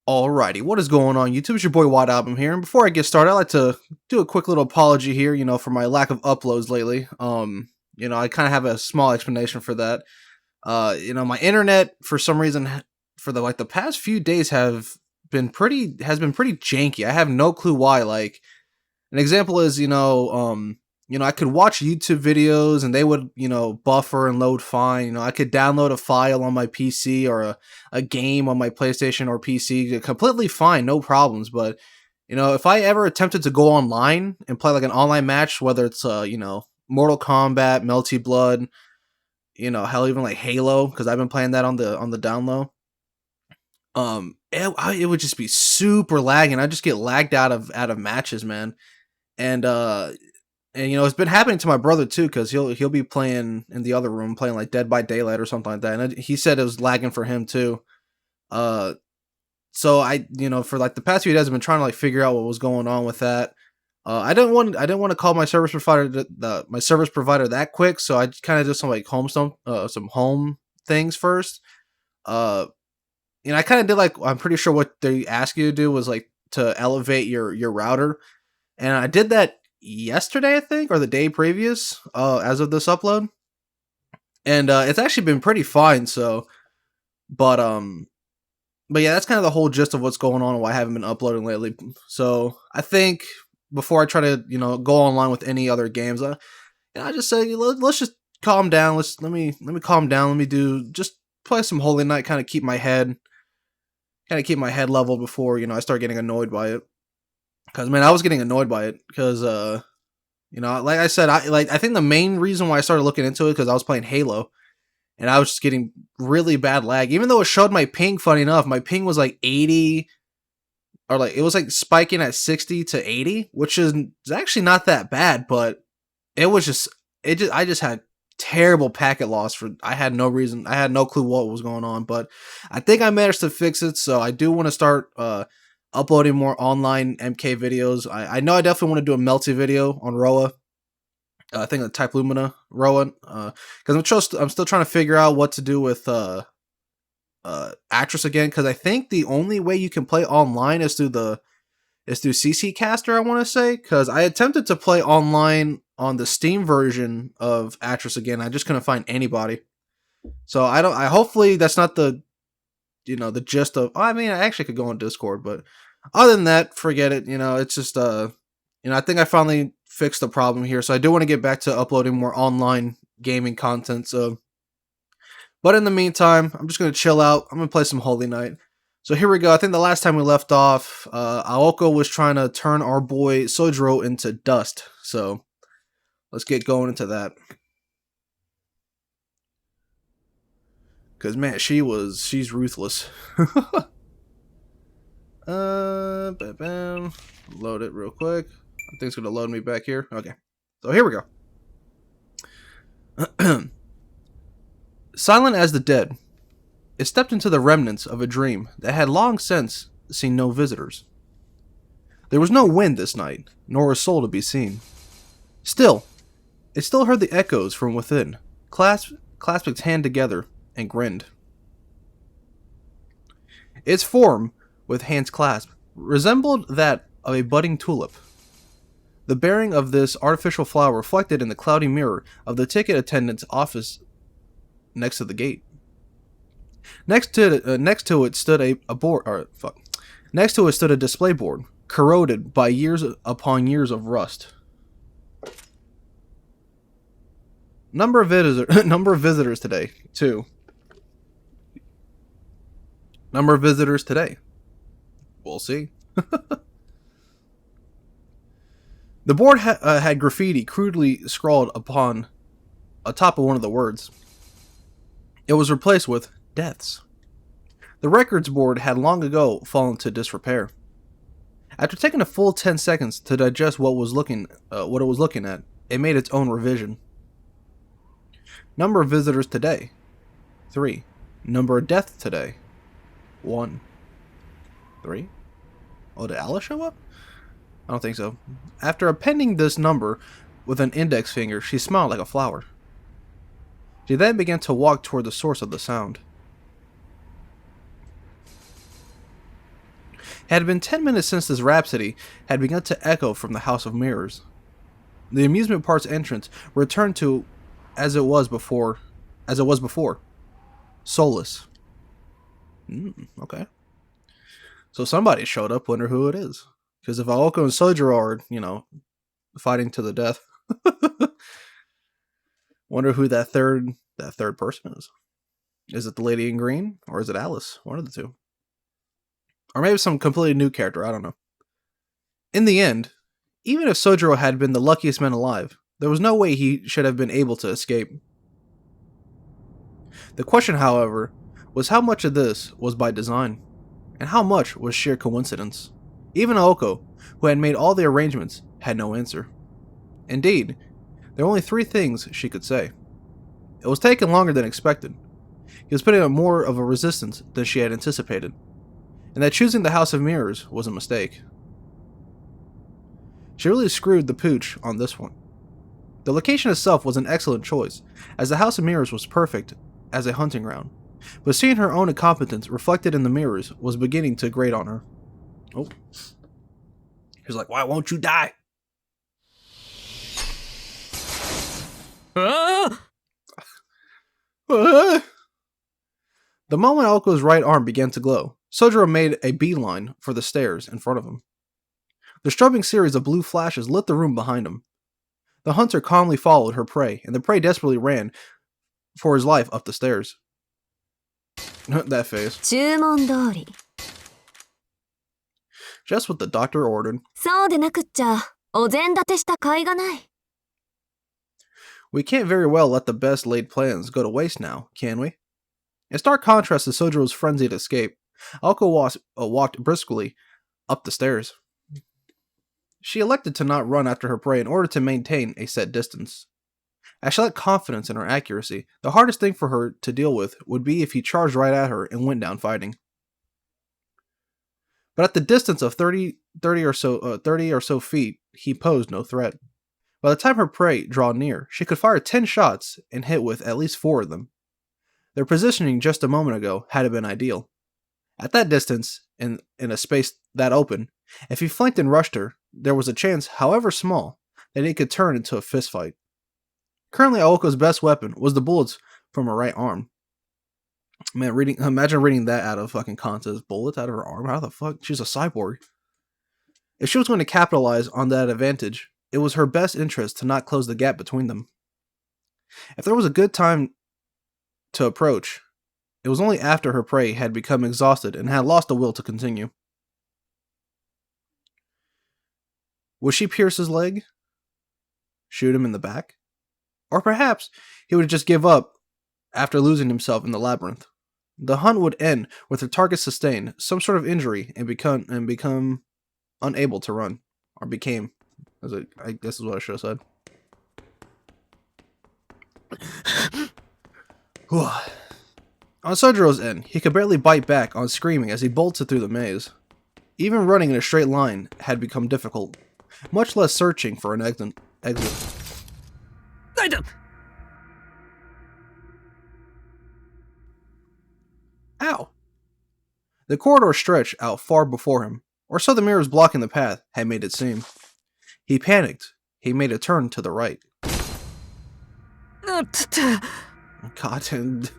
Alrighty, what is going on YouTube? It's your boy WhiteAlbum here, and before I get started, I'd like to do a quick little apology here, for my lack of uploads lately. I kind of have a small explanation for that. My internet for some reason for the past few days has been pretty janky. I have no clue why. Like an example is, I could watch YouTube videos and they would, buffer and load fine. I could download a file on my PC or a game on my PlayStation or PC completely fine, no problems. But, if I ever attempted to go online and play like an online match, whether it's, Mortal Kombat, MELTYBLOOD, hell, even like Halo, because I've been playing that on the down low. It would just be super lagging. I just get lagged out of matches, man. And it's been happening to my brother too, because he'll be playing in the other room, playing like Dead by Daylight or something like that, and he said it was lagging for him too. So I, for like the past few days, I've been trying to like figure out what was going on with that. I didn't want to call my service provider that quick, so I kind of did some like some home things first. I kind of did like, I'm pretty sure what they ask you to do was like to elevate your router, and I did that yesterday, I think, or the day previous, as of this upload, and it's actually been pretty fine. So, but yeah, that's kind of the whole gist of what's going on and why I haven't been uploading lately. So I think before I try to go online with any other games, I just say let's just calm down. Let me calm down. Let me just play some Holy Night, kind of keep my head leveled before I start getting annoyed by it. Because, man, I was getting annoyed by it. Because, like I said, I think the main reason why I started looking into it because I was playing Halo, and I was just getting really bad lag. Even though it showed my ping, funny enough, my ping was like 80, or like it was like spiking at 60 to 80, which is actually not that bad. But I just had terrible packet loss I had no clue what was going on. But I think I managed to fix it, so I do want to start uploading more online MK videos. I know I definitely want to do a Melty video on Roa. I think the TYPEMOON Roa, because I'm still trying to figure out what to do with Actress again, because I think the only way you can play online is through CC Caster, I want to say, because I attempted to play online on the Steam version of Actress again. I just couldn't find anybody. So I hopefully that's not the gist of. I mean, I actually could go on Discord, but other than that, forget it. It's just I think I finally fixed the problem here. So I do want to get back to uploading more online gaming content. So, but in the meantime, I'm just gonna chill out. I'm gonna play some Holy Night. So here we go. I think the last time we left off, Aoko was trying to turn our boy Sojiro into dust. So let's get going into that. Because, man, she's ruthless. Bam. Load it real quick. I think it's going to load me back here. Okay. So here we go. Silent as the dead, it stepped into the remnants of a dream that had long since seen no visitors. There was no wind this night, nor a soul to be seen. Still, it still heard the echoes from within, clasped its hand together, and grinned. Its form, with hands clasped, resembled that of a budding tulip. The bearing of this artificial flower reflected in the cloudy mirror of the ticket attendant's office next to the gate. Next to it stood a display board, corroded by years upon years of rust. Number of visitors today, 2. Number of visitors today. We'll see. The board had graffiti crudely scrawled atop of one of the words. It was replaced with deaths. The records board had long ago fallen to disrepair. After taking a full 10 seconds to digest what it was looking at, it made its own revision. Number of visitors today, 3. Number of deaths today, 1. 3. Oh, did Alice show up? I don't think so. After appending this number with an index finger, she smiled like a flower. She then began to walk toward the source of the sound. It had been 10 minutes since this rhapsody had begun to echo from the House of Mirrors. The amusement park's entrance returned to as it was before. Soulless. Okay. So somebody showed up, wonder who it is. Because if Aoko and Sojiro are, fighting to the death, wonder who that third person is. Is it the lady in green, or is it Alice? One of the two. Or maybe some completely new character, I don't know. In the end, even if Sojiro had been the luckiest man alive, there was no way he should have been able to escape. The question, however, was how much of this was by design, and how much was sheer coincidence. Even Aoko, who had made all the arrangements, had no answer. Indeed, there were only 3 things she could say. It was taking longer than expected. He was putting up more of a resistance than she had anticipated, and that choosing the House of Mirrors was a mistake. She really screwed the pooch on this one. The location itself was an excellent choice, as the House of Mirrors was perfect as a hunting ground, but seeing her own incompetence reflected in the mirrors was beginning to grate on her. Oh. He's like, why won't you die? The moment Aoko's right arm began to glow, Sojiro made a beeline for the stairs in front of him. The strobing series of blue flashes lit the room behind him. The hunter calmly followed her prey, and the prey desperately ran for his life up the stairs. That face. Just what the doctor ordered. We can't very well let the best laid plans go to waste now, can we? In stark contrast to Sojiro's frenzied escape, Aoko walked briskly up the stairs. She elected to not run after her prey in order to maintain a set distance. As she lacked confidence in her accuracy, the hardest thing for her to deal with would be if he charged right at her and went down fighting. But at the distance of 30 or so feet, he posed no threat. By the time her prey drew near, she could fire 10 shots and hit with at least 4 of them. Their positioning just a moment ago had been ideal. At that distance, in a space that open, if he flanked and rushed her, there was a chance, however small, that it could turn into a fistfight. Currently, Aoko's best weapon was the bullets from her right arm. Man, imagine reading that out of fucking context. Bullets out of her arm? How the fuck? She's a cyborg. If she was going to capitalize on that advantage, it was her best interest to not close the gap between them. If there was a good time to approach, it was only after her prey had become exhausted and had lost the will to continue. Would she pierce his leg? Shoot him in the back? Or perhaps he would just give up after losing himself in the labyrinth. The hunt would end with the target sustain some sort of injury and become unable to run. Or became. I guess is what I should have said. On Sojiro's end, he could barely bite back on screaming as he bolted through the maze. Even running in a straight line had become difficult, much less searching for an exit. Ow! The corridor stretched out far before him, or so the mirrors blocking the path had made it seem. He panicked. He made a turn to the right. God, and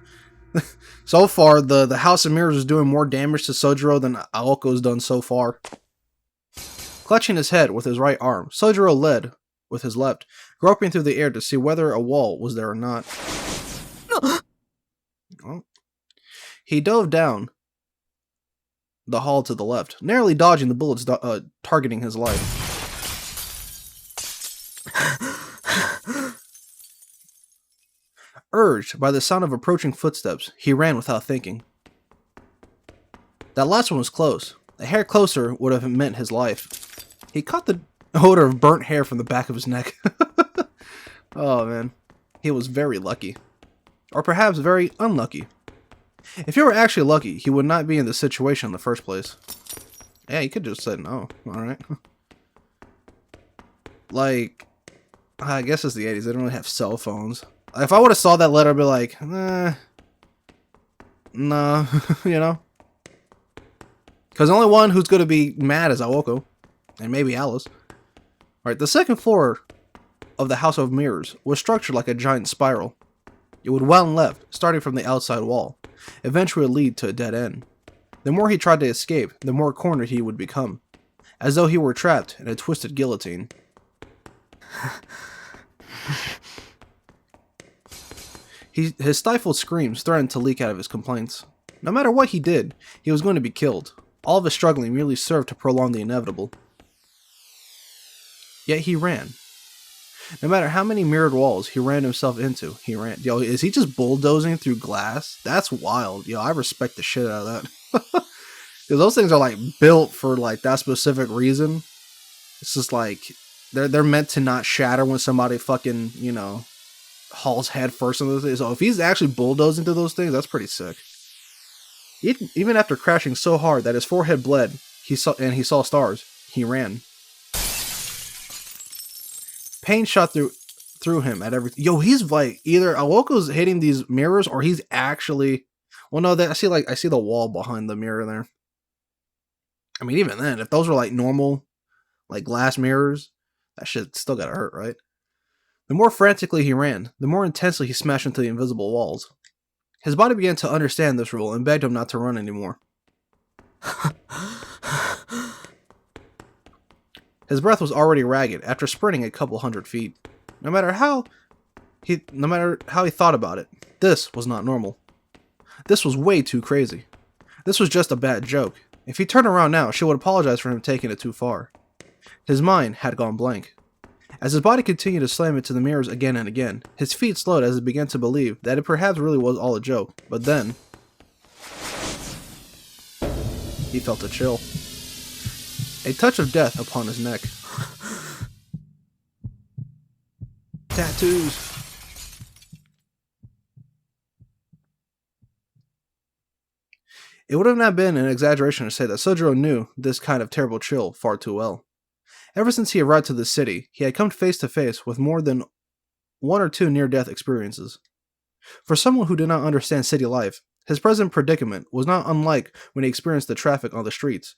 so far, the House of Mirrors is doing more damage to Sojiro than Aoko's done so far. Clutching his head with his right arm, Sojiro led with his left, groping through the air to see whether a wall was there or not. Well, he dove down the hall to the left, narrowly dodging the bullets targeting his life. Urged by the sound of approaching footsteps, he ran without thinking. That last one was close. A hair closer would have meant his life. He caught the odor of burnt hair from the back of his neck. Oh man, he was very lucky. Or perhaps very unlucky. If he were actually lucky, he would not be in this situation in the first place. Yeah, he could just say no. Alright. Like, I guess it's the 80s. They don't really have cell phones. If I would have saw that letter, I'd be like, nah, you know? Because the only one who's going to be mad is Aoko. And maybe Alice. Alright, the second floor of the House of Mirrors was structured like a giant spiral. It would wound left, starting from the outside wall. Eventually lead to a dead end. The more he tried to escape, the more cornered he would become. As though he were trapped in a twisted guillotine. His stifled screams threatened to leak out of his complaints. No matter what he did, he was going to be killed. All of his struggling merely served to prolong the inevitable. Yet he ran. No matter how many mirrored walls he ran himself into, he ran. Yo, is he just bulldozing through glass? That's wild. Yo, I respect the shit out of that. Because those things are like built for like that specific reason. It's just like they're meant to not shatter when somebody fucking, you know, hauls head first into those things. So if he's actually bulldozing through those things, that's pretty sick. Even after crashing so hard that his forehead bled, he saw stars, he ran. Pain shot through him at everything. Yo, he's like either Awoko's hitting these mirrors or he's actually. Well, no, I see the wall behind the mirror there. I mean, even then, if those were like normal, like glass mirrors, that shit still gotta hurt, right? The more frantically he ran, the more intensely he smashed into the invisible walls. His body began to understand this rule and begged him not to run anymore. His breath was already ragged after sprinting a couple hundred feet. No matter how he thought about it, this was not normal. This was way too crazy. This was just a bad joke. If he turned around now, she would apologize for him taking it too far. His mind had gone blank. As his body continued to slam into the mirrors again and again, his feet slowed as he began to believe that it perhaps really was all a joke. But then, he felt a chill. A touch of death upon his neck. Tattoos. It would have not been an exaggeration to say that Sojiro knew this kind of terrible chill far too well. Ever since he arrived to the city, he had come face to face with more than one or two near-death experiences. For someone who did not understand city life, his present predicament was not unlike when he experienced the traffic on the streets,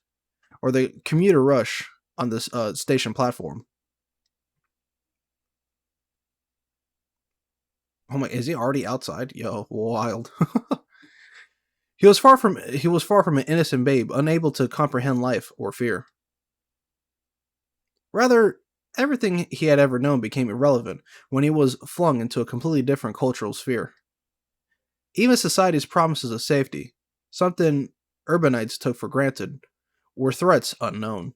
or the commuter rush on this station platform. Oh my, is he already outside? Yo, wild. He was far from an innocent babe, unable to comprehend life or fear. Rather, everything he had ever known became irrelevant when he was flung into a completely different cultural sphere. Even society's promises of safety, something urbanites took for granted, were threats unknown.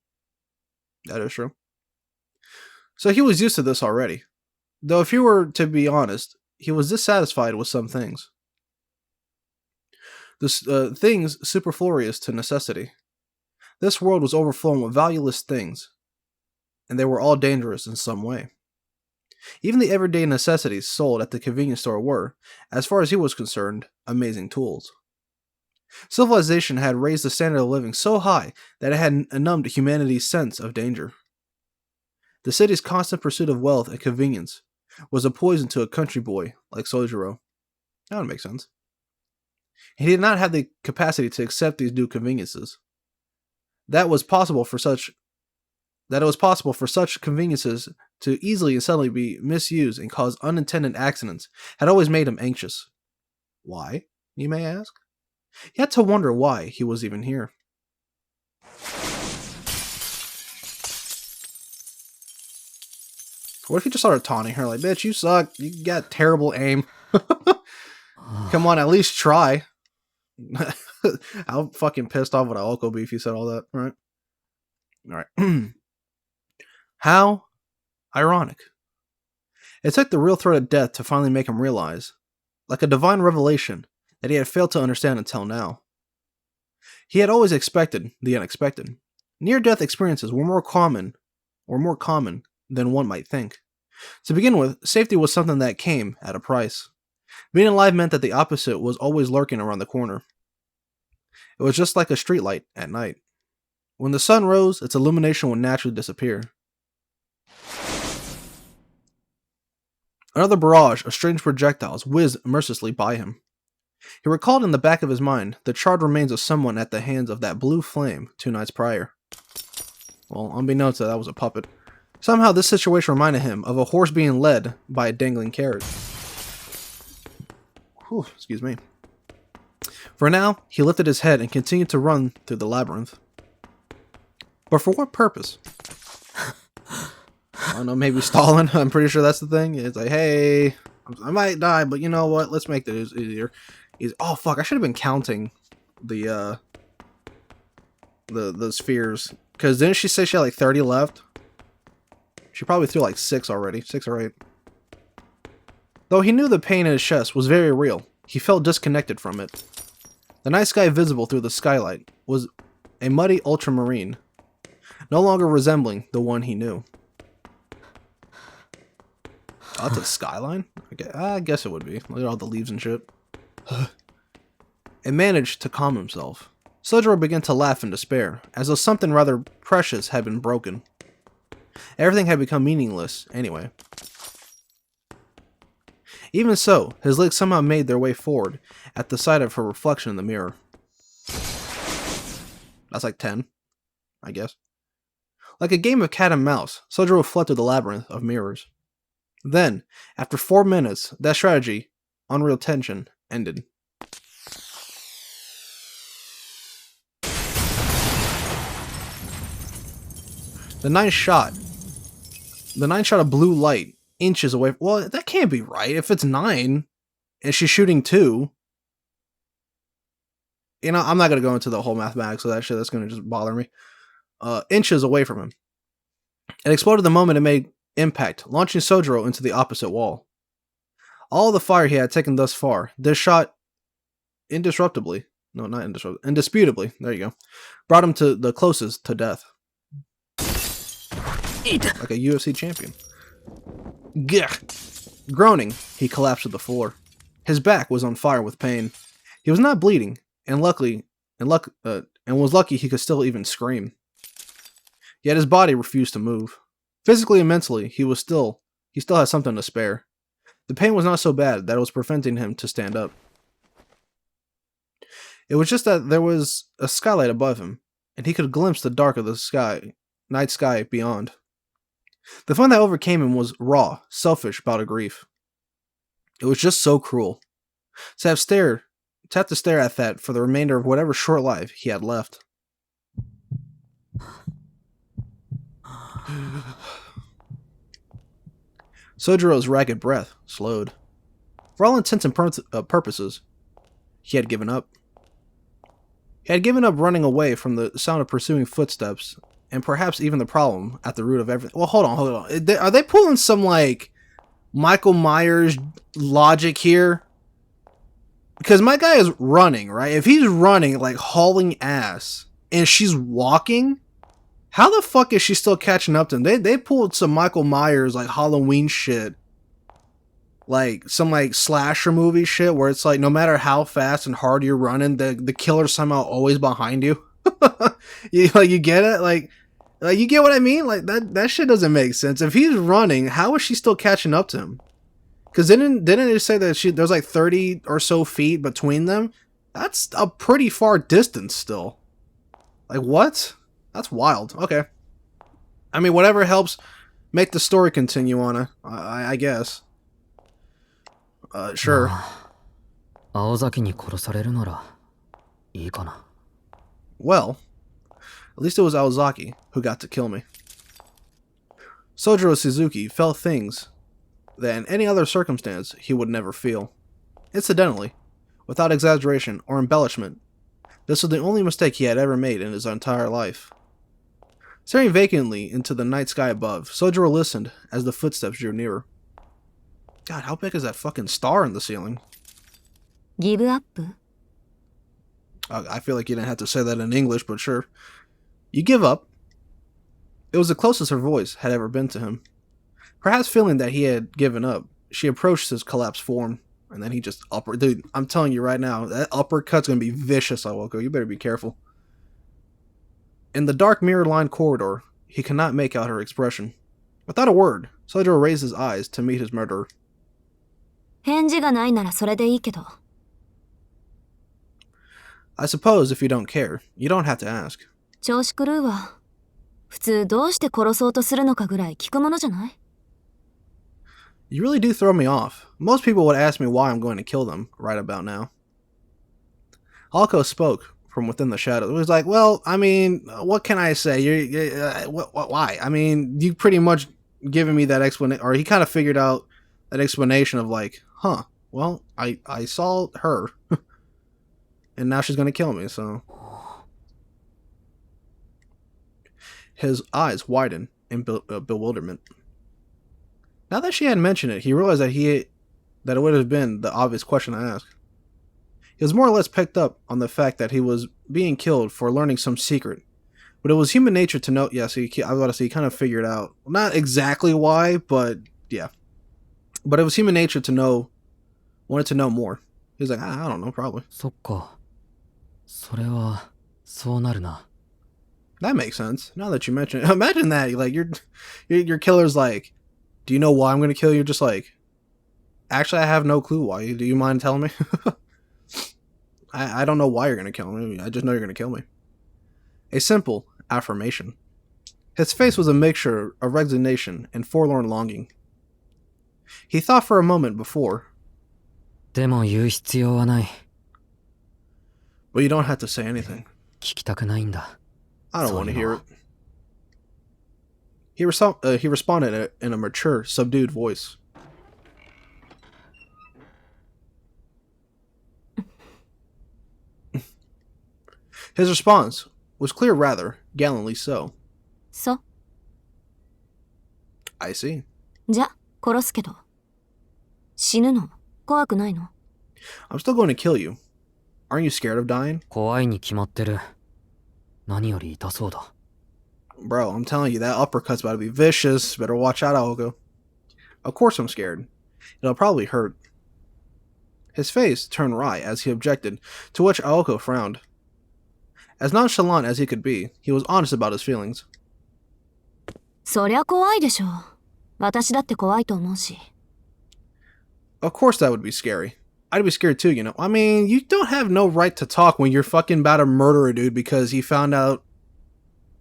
That is true. So he was used to this already. Though if he were to be honest, he was dissatisfied with some things. The things superfluous to necessity. This world was overflowing with valueless things, and they were all dangerous in some way. Even the everyday necessities sold at the convenience store were, as far as he was concerned, amazing tools. Civilization had raised the standard of living so high that it had numbed humanity's sense of danger. The city's constant pursuit of wealth and convenience was a poison to a country boy like Sojiro. That would make sense. He did not have the capacity to accept these new conveniences. That it was possible for such conveniences to easily and suddenly be misused and cause unintended accidents had always made him anxious. Why, you may ask? He had to wonder why he was even here. What if he just started taunting her like, bitch, you suck, you got terrible aim. Come on, at least try. How fucking pissed off would Aoko be if he said all that, right? Alright. How ironic. It took the real threat of death to finally make him realize, like a divine revelation, that he had failed to understand until now. He had always expected the unexpected. Near-death experiences were more common than one might think. To begin with, safety was something that came at a price. Being alive meant that the opposite was always lurking around the corner. It was just like a streetlight at night. When the sun rose, its illumination would naturally disappear. Another barrage of strange projectiles whizzed mercilessly by him. He recalled in the back of his mind the charred remains of someone at the hands of that blue flame 2 nights prior. Well, unbeknownst that was a puppet. Somehow this situation reminded him of a horse being led by a dangling carrot. Whew, excuse me. For now, he lifted his head and continued to run through the labyrinth. But for what purpose? I don't know, maybe stalling. I'm pretty sure that's the thing. It's like, hey, I might die, but you know what? Let's make this easier. Oh fuck! I should have been counting the spheres, because didn't she say she had like 30 left? She probably threw like 6 already, 6 or 8. Though he knew the pain in his chest was very real, he felt disconnected from it. The night sky visible through the skylight was a muddy ultramarine, no longer resembling the one he knew. Oh, that's a skyline? Okay, I guess it would be. Look at all the leaves and shit. And managed to calm himself. Sojiro began to laugh in despair, as though something rather precious had been broken. Everything had become meaningless, anyway. Even so, his legs somehow made their way forward at the sight of her reflection in the mirror. That's like 10, I guess. Like a game of cat and mouse, Sojiro fled through the labyrinth of mirrors. Then, after 4 minutes, that strategy, unreal tension, ended. The ninth shot of blue light, inches away. Well, that can't be right. If it's 9, and she's shooting 2. You know, I'm not going to go into the whole mathematics of that shit. That's going to just bother me. Inches away from him. It exploded the moment it made impact, launching Sojiro into the opposite wall. All the fire he had taken thus far, this shot indisputably, there you go, brought him to the closest to death. Like a UFC champion. Gah! Groaning, he collapsed to the floor. His back was on fire with pain. He was not bleeding, and was lucky he could still even scream. Yet his body refused to move. Physically and mentally, he still had something to spare. The pain was not so bad that it was preventing him to stand up. It was just that there was a skylight above him, and he could glimpse the dark of the night sky beyond. The fun that overcame him was raw, selfish bout of grief. It was just so cruel. To have to stare at that for the remainder of whatever short life he had left. Sojiro's ragged breath slowed. For all intents and purposes, he had given up. He had given up running away from the sound of pursuing footsteps, and perhaps even the problem at the root of everything. Well, hold on. Are they pulling some, like, Michael Myers logic here? Because my guy is running, right? If he's running, like, hauling ass, and she's walking, how the fuck is she still catching up to him? They pulled some Michael Myers, like, Halloween shit. Like, some, like, slasher movie shit where it's like, no matter how fast and hard you're running, the killer's somehow always behind you. you get it? Like you get what I mean? Like, that shit doesn't make sense. If he's running, how is she still catching up to him? Because didn't it say that there's like 30 or so feet between them? That's a pretty far distance still. Like, what? That's wild. Okay. I mean, whatever helps make the story continue on, I guess. Sure. Well, at least it was Aozaki who got to kill me. Sojiro Suzuki felt things that in any other circumstance he would never feel. Incidentally, without exaggeration or embellishment, this was the only mistake he had ever made in his entire life. Staring vacantly into the night sky above, Sojiro listened as the footsteps drew nearer. God, how big is that fucking star in the ceiling? Give up? I feel like you didn't have to say that in English, but sure. You give up? It was the closest her voice had ever been to him. Perhaps feeling that he had given up, she approached his collapsed form, and then he just Dude, I'm telling you right now, that uppercut's gonna be vicious, Iwako. You better be careful. In the dark mirror-lined corridor, he could not make out her expression. Without a word, Sojiro raised his eyes to meet his murderer. 返事がないならそれでいいけど。I suppose if you don't care, you don't have to ask. 調子狂うわ。普通どうして殺そうとするのかぐらい聞くものじゃない？ You really do throw me off. Most people would ask me why I'm going to kill them right about now. Alko spoke from within the shadows. It was like, well, I mean, what can I say? Why? I mean, you pretty much given me that explanation, or he kind of figured out that explanation of like, huh, well, I saw her, and now she's going to kill me, so. His eyes widened in bewilderment. Now that she had mentioned it, he realized that it would have been the obvious question to ask. He was more or less picked up on the fact that he was being killed for learning some secret. But it was human nature to know, yeah, so I was about to say, he kind of figured out, not exactly why, but yeah. But it was human nature to know, wanted to know more. He was like, I don't know, probably. そっか。それは、そうなるな。 That makes sense. Now that you mention it, imagine that, like, your killer's like, do you know why I'm going to kill you? Just like, actually, I have no clue why. Do you mind telling me? I don't know why you're going to kill me. I just know you're going to kill me. A simple affirmation. His face was a mixture of resignation and forlorn longing. He thought for a moment before. でも言う必要はない。 But you don't have to say anything. 聞きたくないんだ。 I don't want to hear it. He responded in a mature, subdued voice. His response was clear, rather gallantly so. そう。 I see. じゃ、殺すけど。死ぬの怖くないの？ I'm still going to kill you. Aren't you scared of dying? 怖いに決まってる。何より痛そうだ。 Bro, I'm telling you, that uppercut's about to be vicious. Better watch out, Aoko. Of course I'm scared. It'll probably hurt. His face turned wry as he objected, to which Aoko frowned. As nonchalant as he could be, he was honest about his feelings. そりゃ怖いでしょ。私だって怖いと思うし。 Of course that would be scary. I'd be scared too, you know. I mean, you don't have no right to talk when you're fucking about to murder a dude because he found out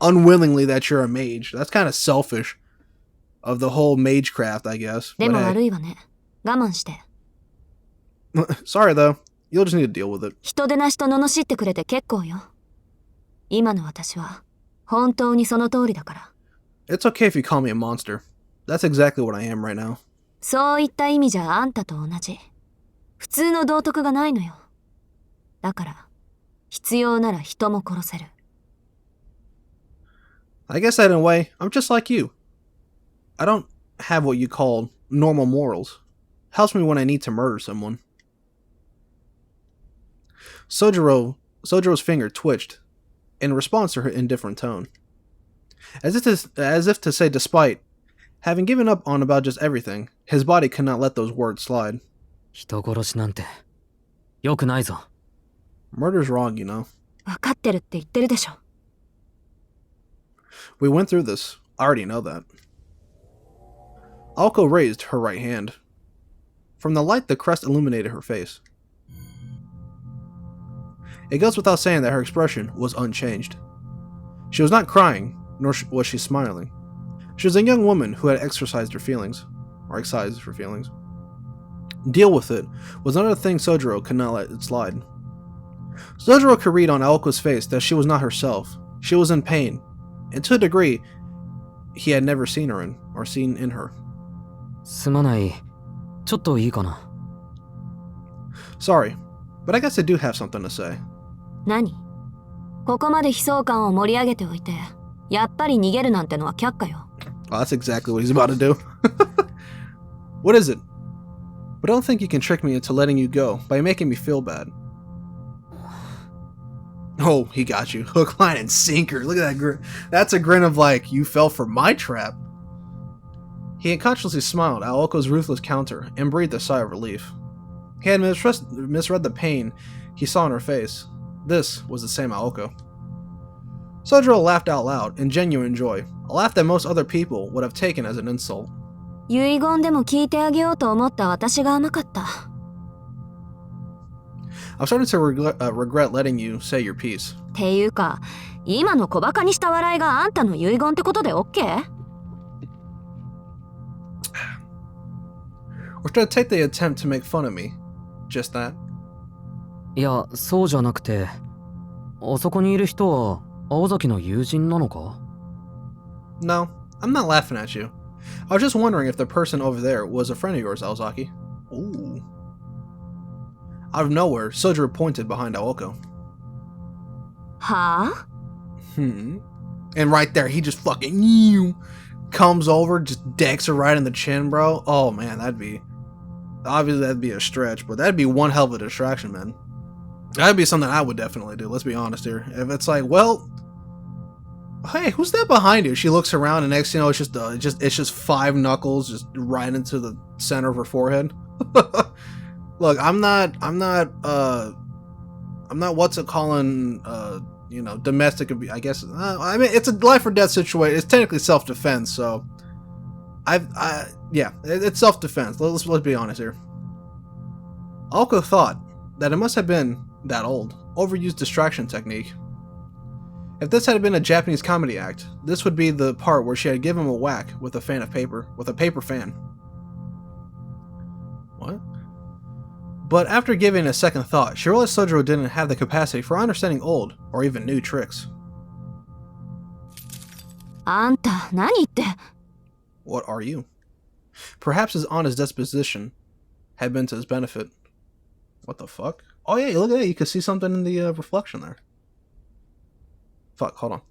unwillingly that you're a mage. That's kind of selfish of the whole magecraft, I guess. でも But 悪いわね。我慢して。 sorry though. You'll just need to deal with it. 人でなしと罵ってくれて結構よ。今の私は本当にその通りだから。 It's okay if you call me a monster. That's exactly what I am right now. そういった意味じゃあんたと同じ。普通の道徳がないのよ。だから、必要なら人も殺せる。 I guess that in a way, I'm just like you. I don't have what you call normal morals. Helps me when I need to murder someone. Sojiro's finger twitched in response to her indifferent tone. As if to say despite, having given up on about just everything, his body could not let those words slide. 人殺しなんて、良くないぞ。 Murder's wrong, you know. わかってるって言ってるでしょ。 We went through this. I already know that. Alko raised her right hand. From the light, the crest illuminated her face. It goes without saying that her expression was unchanged. She was not crying, nor was she smiling. She was a young woman who had excised her feelings. Deal with it was another thing Sojiro could not let it slide. Sojiro could read on Aoko's face that she was not herself. She was in pain, and to a degree he had never seen her in, or seen in her. すまない。ちょっといいかな。 Sorry, but I guess I do have something to say. 何？ここまで悲壮感を盛り上げておいて、やっぱり逃げるなんてのは却下よ。 Oh, that's exactly what he's about to do. What is it? But don't think you can trick me into letting you go by making me feel bad. Oh, he got you. Hook, line, and sinker. Look at that grin. That's a grin of like, you fell for my trap. He unconsciously smiled at Aoko's ruthless counter and breathed a sigh of relief. He had misread the pain he saw in her face. This was the same Aoko. Sojiro laughed out loud in genuine joy, a laugh that most other people would have taken as an insult. 遺言でも聞いてあげようと思った私が甘かった。I'm starting to regret letting you say your piece. っていうか、今の小バカにした笑いがあんたの遺言ってことで OK? Or should I take the attempt to make fun of me? Just that? いや、そうじゃなくて、あそこにいる人は青崎の友人なのか？ No, I'm not laughing at you. I was just wondering if the person over there was a friend of yours, Aozaki. Ooh. Out of nowhere, Sojiro pointed behind Aoko. はあ? And right there, he just fucking comes over, just decks her right in the chin, bro. Oh man, obviously that'd be a stretch, but that'd be one hell of a distraction, man. That'd be something I would definitely do. Let's be honest here. If it's like, well, hey, who's that behind you? She looks around, and next thing you know, it's just 5 knuckles just right into the center of her forehead. Look, I'm not what's it calling, domestic abuse. I guess I mean it's a life or death situation. It's technically self-defense, so it's self-defense. Let's be honest here. Aoko thought that it must have been that old, overused distraction technique. If this had been a Japanese comedy act, this would be the part where she had given him a whack with a paper fan. What? But after giving a second thought, she realized Sojiro didn't have the capacity for understanding old or even new tricks. あんた、何言って? What are you? Perhaps his honest disposition had been to his benefit. What the fuck? Oh yeah, look at that. You can see something in the reflection there. Fuck, hold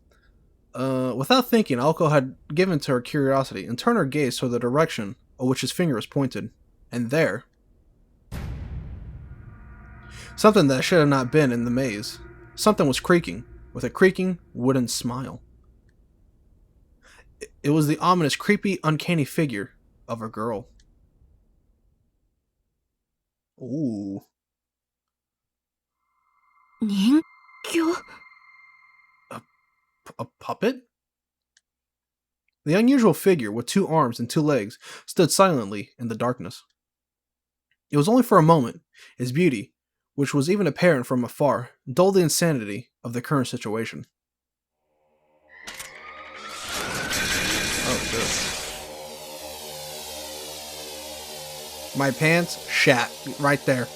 on. Without thinking, Aoko had given to her curiosity and turned her gaze toward the direction of which his finger was pointed. And there, something that should have not been in the maze. Something was creaking, with a creaking wooden smile. It was the ominous, creepy, uncanny figure of a girl. Ooh. 人形? A puppet? The unusual figure, with 2 arms and 2 legs, stood silently in the darkness. It was only for a moment. Its beauty, which was even apparent from afar, dulled the insanity of the current situation. Oh shit. My pants shat. Right there.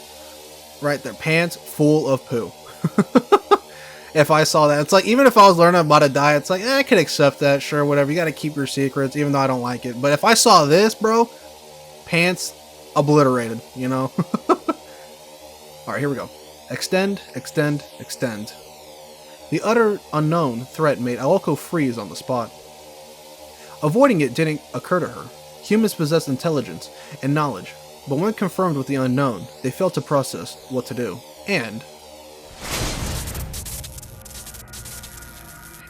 Right there. Pants full of poo. If I saw that, it's like, even if I was learning about a diet, it's like, I can accept that, sure, whatever. You gotta keep your secrets, even though I don't like it. But if I saw this, bro, pants obliterated, you know? Alright, here we go. Extend, extend, extend. The utter unknown threat made Aoko freeze on the spot. Avoiding it didn't occur to her. Humans possess intelligence and knowledge, but when confirmed with the unknown, they fail to process what to do. And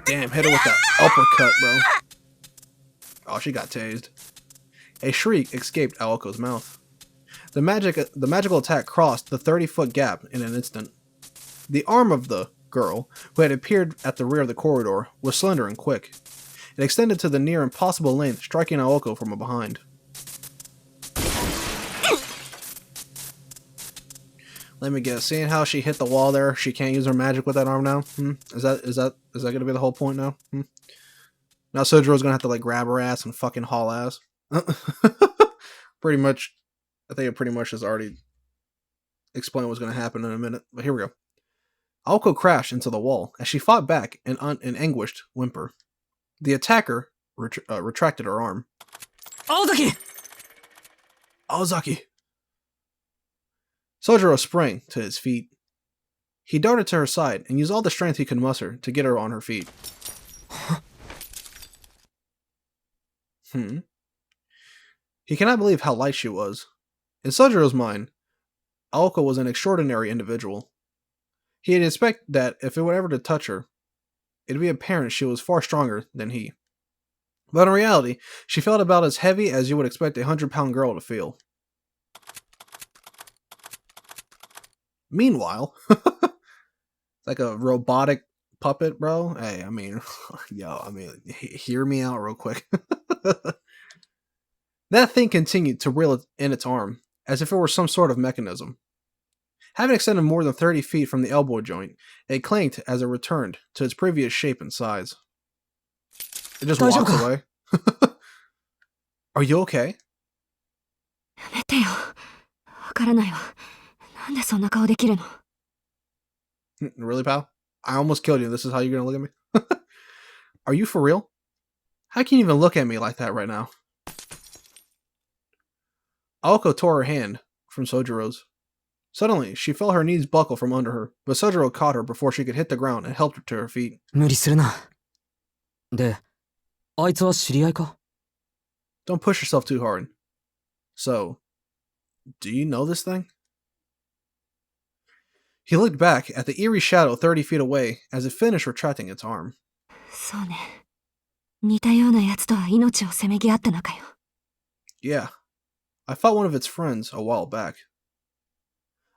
damn, hit her with that uppercut, bro. Oh, she got tased. A shriek escaped Aoko's mouth. The magical attack crossed the 30-foot gap in an instant. The arm of the girl, who had appeared at the rear of the corridor, was slender and quick. It extended to the near impossible length, striking Aoko from behind. Let me guess. Seeing how she hit the wall there, she can't use her magic with that arm now? Is that gonna be the whole point now? Now Sojiro's gonna have to like grab her ass and fucking haul ass. Pretty much. I think it pretty much has already explained what's gonna happen in a minute. But here we go. Aoko crashed into the wall as she fought back in an anguished whimper. The attacker retracted her arm. Aozaki! Aozaki! Sojiro sprang to his feet. He darted to her side and used all the strength he could muster to get her on her feet. He cannot believe how light she was. In Sojiro's mind, Aoko was an extraordinary individual. He had expected that if it were ever to touch her, it'd be apparent she was far stronger than he. But in reality, she felt about as heavy as you would expect a 100-pound girl to feel. Meanwhile, it's like a robotic puppet, bro. Hey, I mean, hear me out real quick. That thing continued to reel in its arm, as if it were some sort of mechanism. Having extended more than 30 feet from the elbow joint, it clanked as it returned to its previous shape and size. It just walks away. Are you okay? やめてよ。わからないわ。なんでそんな顔できるの？ Really, pal? I almost killed you. This is how you're gonna look at me? Are you for real? How can you even look at me like that right now? Aoko tore her hand from Sojiro's. Suddenly, she felt her knees buckle from under her, but Sojiro caught her before she could hit the ground and helped her to her feet. 無理するな。で、あいつは知り合いか？ Don't push yourself too hard. So, do you know this thing? He looked back at the eerie shadow 30 feet away as it finished retracting its arm. そうね。似たような奴とは命をせめぎ合った仲よ。Yeah, I fought one of its friends a while back.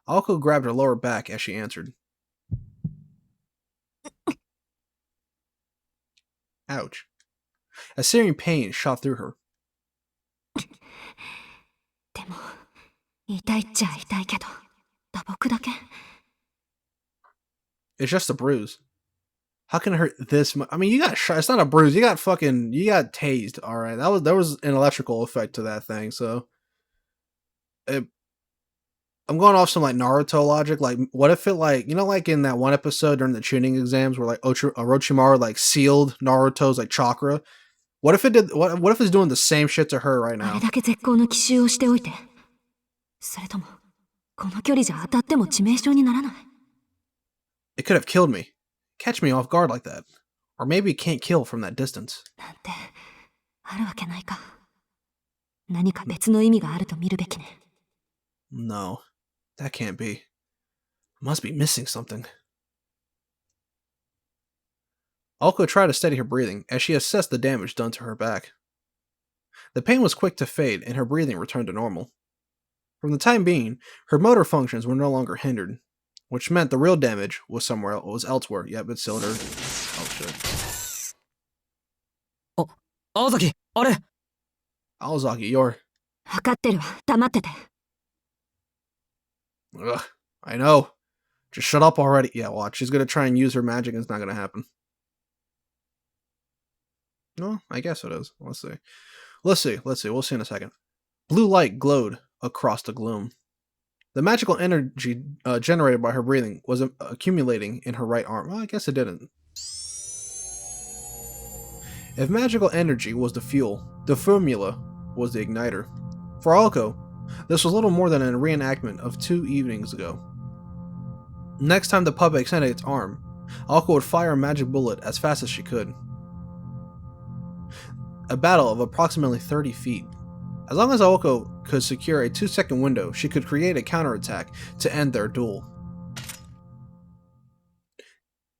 Aoko grabbed her lower back as she answered. Ouch. A searing pain shot through her. でも、痛いっちゃ痛いけど、打撲だけ。It's just a bruise. How can it hurt this much? I mean, you got shot. It's not a bruise. You got tased. All right, there was an electrical effect to that thing. So, I'm going off some like Naruto logic. Like, what if it like like in that one episode during the tuning exams where like Orochimaru like sealed Naruto's like chakra? What if it did? What if it's doing the same shit to her right あ now? れだけ絶好の奇襲をしておいて。それとも、この距離じゃ当たっても致命傷にならない。It could have killed me. Catch me off guard like that. Or maybe it can't kill from that distance. なんて、あるわけないか。何か別の意味があると見るべきね。No, that can't be. Must be missing something. Aoko tried to steady her breathing as she assessed the damage done to her back. The pain was quick to fade and her breathing returned to normal. From the time being, her motor functions were no longer hindered, which meant the real damage was elsewhere. Yep, it's still her. Oh shit. あ、青崎、あれ Aozaki, you're... わかってるわ。黙ってて。Ugh, I know. Just shut up already. Yeah, watch. She's gonna try and use her magic and it's not gonna happen. No, I guess it is. Let's see. We'll see in a second. Blue light glowed across the gloom. The magical energy generated by her breathing was accumulating in her right arm. Well, I guess it didn't. If magical energy was the fuel, the formula was the igniter. For Aoko, this was little more than a reenactment of 2 evenings ago. Next time the puppet extended its arm, Aoko would fire a magic bullet as fast as she could. A battle of approximately 30 feet. As long as Aoko could secure a 2-second window, she could create a counterattack to end their duel.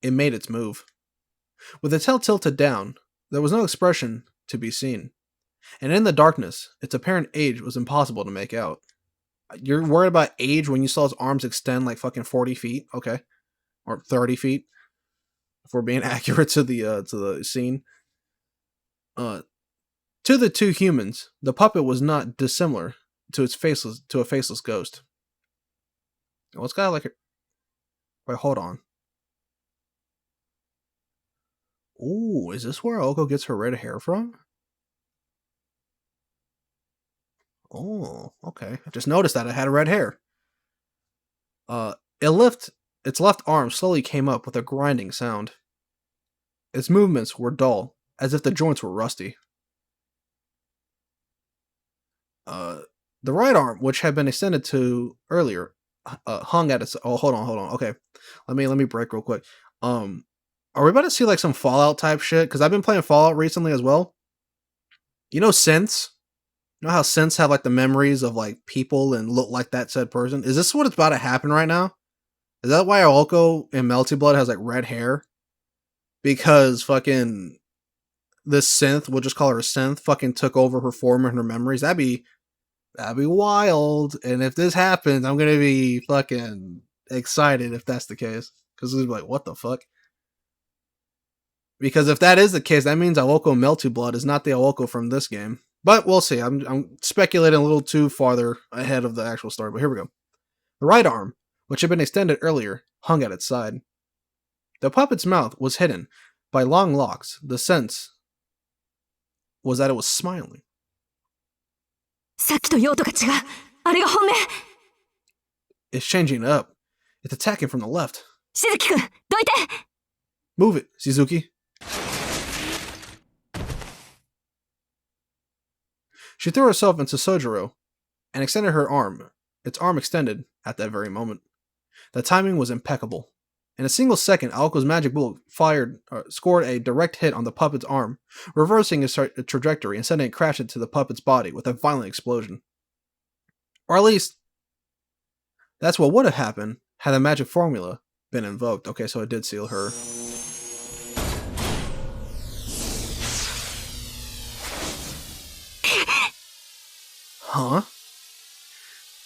It made its move. With its head tilted down, there was no expression to be seen, and in the darkness, its apparent age was impossible to make out. You're worried about age when you saw his arms extend like fucking 40 feet? Okay. Or 30 feet. If we're being accurate to the scene. To the 2 humans, the puppet was not dissimilar to a faceless ghost. Well, it's kind of like wait, hold on. Ooh, is this where Aoko gets her red hair from? Oh, okay. I just noticed that it had red hair. Its left arm slowly came up with a grinding sound. Its movements were dull, as if the joints were rusty. The right arm, which had been extended to earlier, hung at its. Oh, hold on. Okay, let me break real quick. Are we about to see like some Fallout type shit? Because I've been playing Fallout recently as well. You know synths? You know how synths have like the memories of like people and look like that said person? Is this what it's about to happen right now? Is that why Aoko in MELTYBLOOD has like red hair? Because fucking this synth, we'll just call her a synth, fucking took over her form and her memories. That'd be wild. And if this happens, I'm gonna be fucking excited if that's the case. Because it's like, what the fuck? Because if that is the case, that means Aoko MELTYBLOOD is not the Aoko from this game. But we'll see. I'm speculating a little too farther ahead of the actual story. But here we go. The right arm, which had been extended earlier, hung at its side. The puppet's mouth was hidden by long locks. The sense was that it was smiling. さっきと用途が違う。あれが本命。 It's changing up. It's attacking from the left. しずきくん、どいて。 Move it, Shizuki. She threw herself into Sojiro and extended her arm. Its arm extended at that very moment. The timing was impeccable. In a single second, Aoko's magic bullet scored a direct hit on the puppet's arm, reversing its trajectory and sending it crashing into the puppet's body with a violent explosion. Or at least, that's what would have happened had the magic formula been invoked. Okay, so it did seal her. Huh?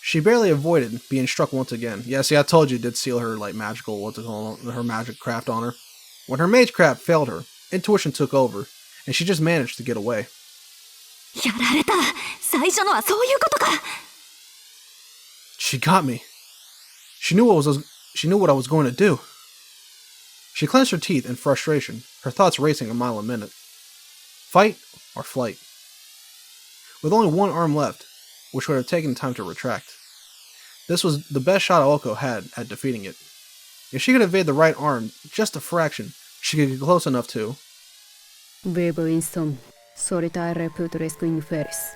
She barely avoided being struck once again. Yeah, see, I told you it did seal her, like, magical, her magic craft on her. When her mage craft failed her, intuition took over, and she just managed to get away. やられた。最初のはそういうことか。 She got me. She knew what I was going to do. She clenched her teeth in frustration, her thoughts racing a mile a minute. Fight or flight? With only one arm left, which would have taken time to retract, this was the best shot Aoko had at defeating it. If she could evade the right arm just a fraction, she could get close enough to... Vivo in som, solitare putresque inferis.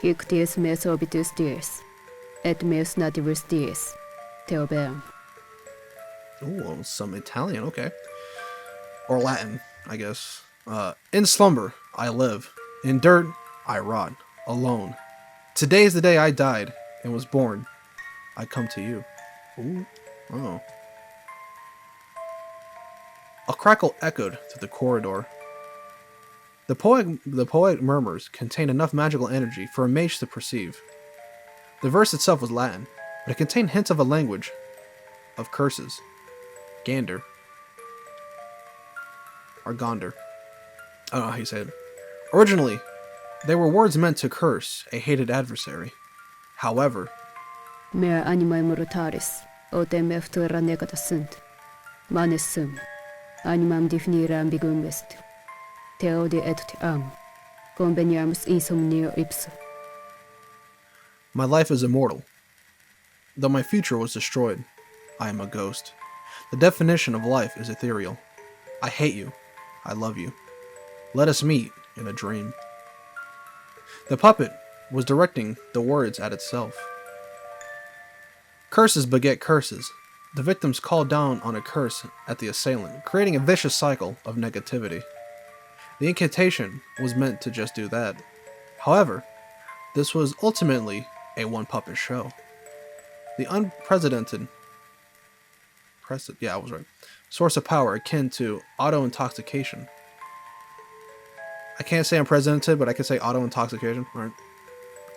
Ictius meus obitus dies, et meus nativus dies, Teobeam. Ooh, some Italian, okay. Or Latin, I guess. In slumber, I live. In dirt, I rot. Alone. Today is the day I died and was born. I come to you. Ooh. Oh. A crackle echoed through the corridor. The poetic murmurs contained enough magical energy for a mage to perceive. The verse itself was Latin, but it contained hints of a language of curses. Gander. Or Gonder. I don't know how you say it. Originally, they were words meant to curse a hated adversary. However, Mea animae mortalis, otem eftura negata sunt. Manes sum, animam definire ambiguum est. Teode et te am, conveniamus insomnio ipso. my life is immortal. Though my future was destroyed, I am a ghost. The definition of life is ethereal. I hate you. I love you. Let us meet in a dream. The puppet was directing the words at itself. Curses beget curses. The victims called down on a curse at the assailant, creating a vicious cycle of negativity. The incantation was meant to just do that. However, this was ultimately a one-puppet show. The unprecedented source of power akin to auto-intoxication. I can't say unprecedented, but I can say auto-intoxication, right?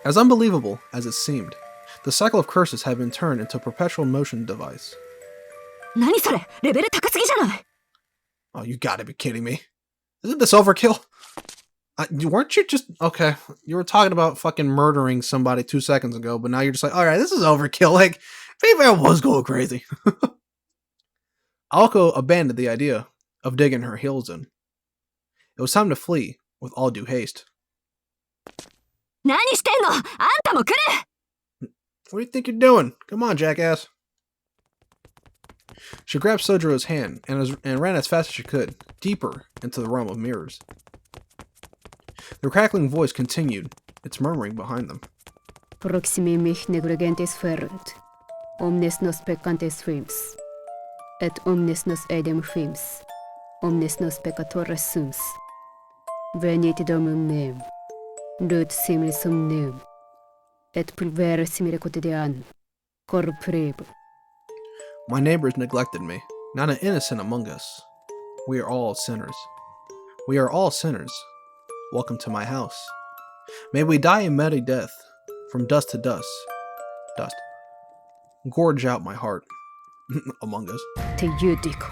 As unbelievable as it seemed, the cycle of curses had been turned into a perpetual motion device. 何それレベル高すぎじゃない Oh, you gotta be kidding me. Isn't this overkill? Weren't you just... Okay, you were talking about fucking murdering somebody 2 seconds ago, but now you're just like, alright, this is overkill. Like, maybe I was going crazy. Aoko abandoned the idea of digging her heels in. It was time to flee with all due haste. 何してんのあんたも来る What do you think you're doing? Come on, jackass. She grabbed Sojiro's hand and ran as fast as she could, deeper into the realm of mirrors. The crackling voice continued, its murmuring behind them. Proximi mich negligentes ferunt, omnes nos peccantes fims, et omnes nos edem fims, omnes nos peccatores sums. Venite domum meum, lut simile somnium, et pulvere simile quotidianum, corruprebo. My neighbors neglected me, not an innocent among us. We are all sinners. We are all sinners. Welcome to my house. May we die a merry death, from dust to dust. Dust. Gorge out my heart. Among us. Te judico.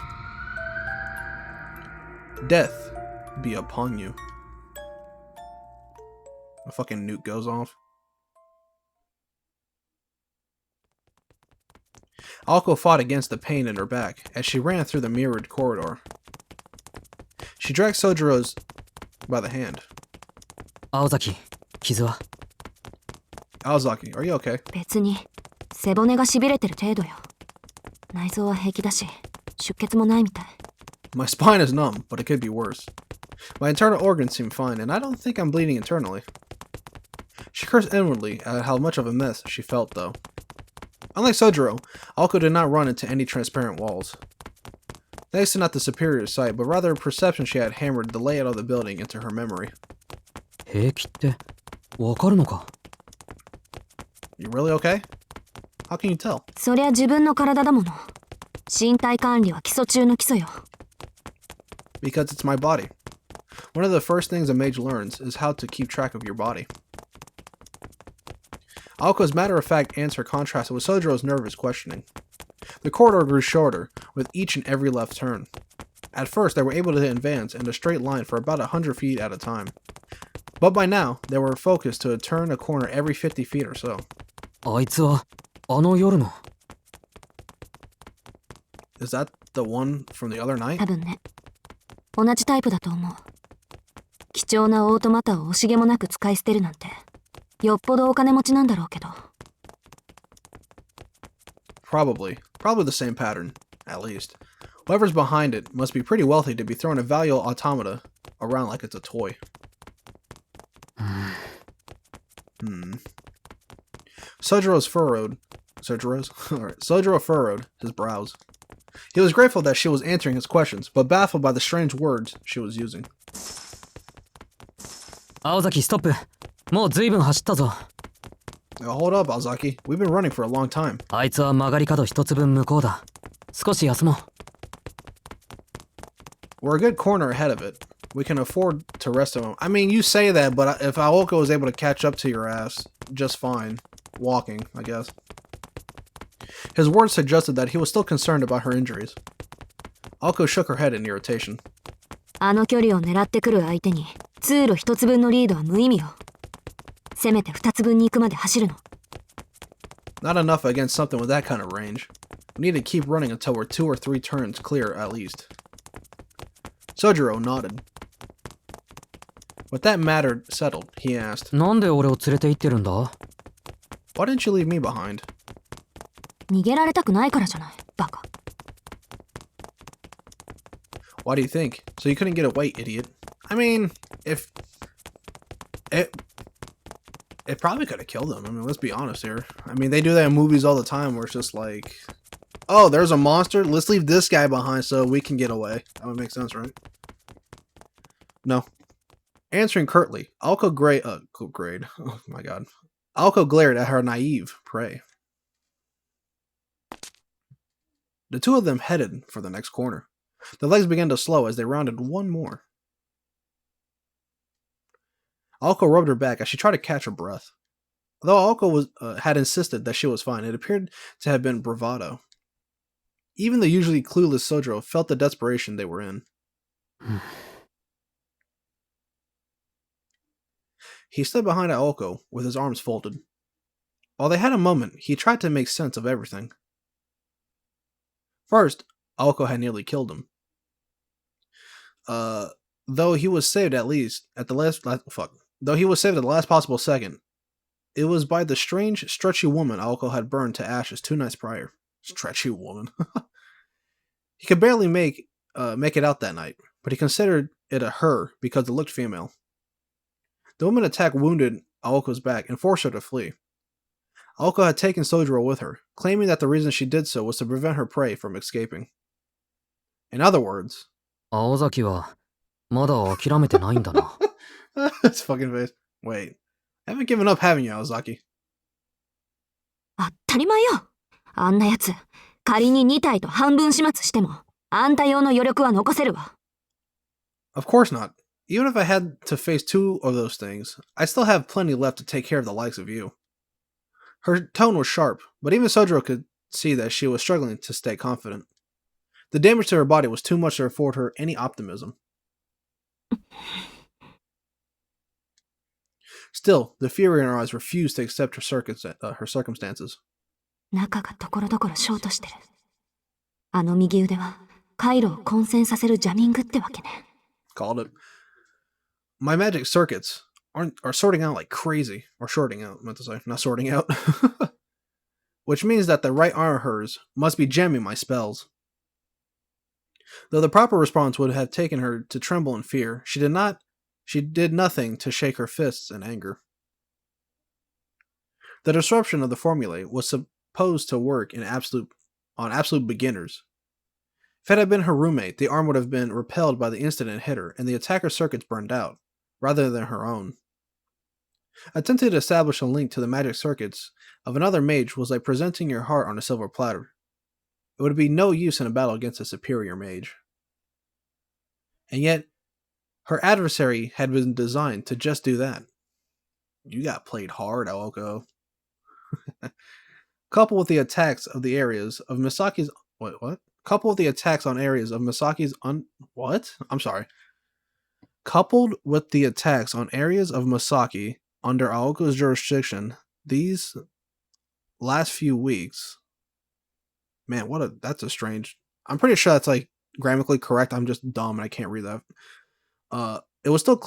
Death be upon you. A fucking nuke goes off. Alko fought against the pain in her back as she ran through the mirrored corridor. She dragged Sojiro's by the hand. 青崎、傷は Aozaki, are you okay? 別に背骨がしびれてる程度よ。内臓は平気だし、出血もないみたい。 My spine is numb, but it could be worse. My internal organs seem fine, and I don't think I'm bleeding internally. She cursed inwardly at how much of a mess she felt, though. Unlike Sojiro, Alko did not run into any transparent walls. Thanks to not the superior sight, but rather a perception she had hammered the layout of the building into her memory. 平気ってわかるのか You really okay? How can you tell? そりゃ自分の体だもの。身体管理は基礎中の基礎よ。 Because it's my body. One of the first things a mage learns is how to keep track of your body. Alko's matter-of-fact answer contrasted with Sojiro's nervous questioning. The corridor grew shorter with each and every left turn. At first, they were able to advance in a straight line for about 100 feet at a time. But by now, they were focused to turn a corner every 50 feet or so. あいつはあの夜の Is that the one from the other night? 多分ね。同じタイプだと思う。貴重なオートマタを惜しげもなく使い捨てるなんて、よっぽどお金持ちなんだろうけど。Probably the same pattern, at least. Whoever's behind it must be pretty wealthy to be throwing a valuable automata around like it's a toy. Sojiro furrowed his brows. He was grateful that she was answering his questions, but baffled by the strange words she was using. 青崎ストップもう随分走ったぞ Now, hold up, Aozaki. We've been running for a long time. あいつは曲がり角一つ分向こうだ少し休もう We're a good corner ahead of it. We can afford to rest a moment. I mean, you say that, but if Aoka was able to catch up to your ass just fine, walking, I guess. His words suggested that he was still concerned about her injuries. Aoko shook her head in irritation. あの距離を狙ってくる相手に通路一つ分のリードは無意味よ。せめて二つ分に行くまで走るの。 Not enough against something with that kind of range. We need to keep running until we're 2 or 3 turns clear at least. Sojiro nodded. With that matter settled, he asked, なんで俺を連れて行ってるんだ Why didn't you leave me behind? 逃げられたくないからじゃない、バカ。 Why do you think? So you couldn't get away, idiot. I mean, if... It probably could have killed him. I mean, let's be honest here. I mean, they do that in movies all the time where it's just like... Oh, there's a monster? Let's leave this guy behind so we can get away. That would make sense, right? No. Answering curtly, Alko oh my god. Alko glared at her naive prey. The two of them headed for the next corner. Their legs began to slow as they rounded one more. Alko rubbed her back as she tried to catch her breath. Although Alko had insisted that she was fine, it appeared to have been bravado. Even the usually clueless Sojiro felt the desperation they were in. He stood behind Aoko with his arms folded. While they had a moment, he tried to make sense of everything. First, Aoko had nearly killed him. Though he was saved at the last possible second, it was by the strange, stretchy woman Aoko had burned to ashes 2 nights prior. Stretchy woman. He could barely make it out that night, but he considered it a her because it looked female. The woman attack wounded Aoko's back and forced her to flee. Aoko had taken Sojiro with her, claiming that the reason she did so was to prevent her prey from escaping. In other words... 青崎はまだ諦めてないんだな That's fucking face. Wait. I haven't given up, haven't you, Aozaki? 当たり前よ。あんなやつ、仮に2体と半分始末しても、あんた用の余力は残せるわ。Of course not. Even if I had to face 2 of those things, I still have plenty left to take care of the likes of you. Her tone was sharp, but even Sojiro could see that she was struggling to stay confident. The damage to her body was too much to afford her any optimism. Still, the fury in her eyes refused to accept her circumstances. 中がところどころショートしてる。あの右腕は回路を混戦させるジャミングってわけね。Called it. My magic circuits are sorting out like crazy. Or shorting out, meant to say. Not sorting out. Which means that the right arm of hers must be jamming my spells. Though the proper response would have taken her to tremble in fear, she did nothing to shake her fists in anger. The disruption of the formulae was supposed to work on absolute beginners. If it had been her roommate, the arm would have been repelled by the incident hit her, and the attacker's circuits burned out, rather than her own. Attempting to establish a link to the magic circuits of another mage was like presenting your heart on a silver platter. It would be no use in a battle against a superior mage. And yet, her adversary had been designed to just do that. You got played hard, Aoko. Coupled with the attacks of the areas of Misaki's... What? Coupled with the attacks on areas of Misaki's... What? I'm sorry. Coupled with the attacks on areas of Misaki under Aoko's jurisdiction, these last few weeks... Man, that's a strange... I'm pretty sure that's like grammatically correct. I'm just dumb and I can't read that. It was still a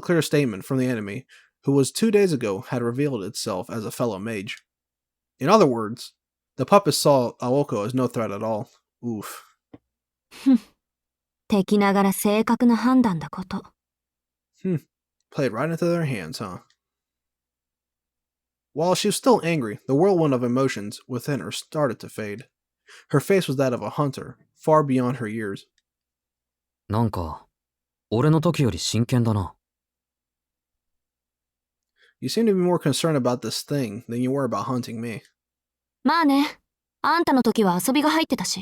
clear statement from the enemy, who was 2 days ago had revealed itself as a fellow mage. In other words, the puppet saw Aoko as no threat at all. Oof. 敵ながら正確な判断だこと。Played right into their hands, huh? While she was still angry, the whirlwind of emotions within her started to fade. Her face was that of a hunter, far beyond her years. なんか、俺の時より真剣だな。You seem to be more concerned about this thing than you were about hunting me. まあね。あんたの時は遊びが入ってたし。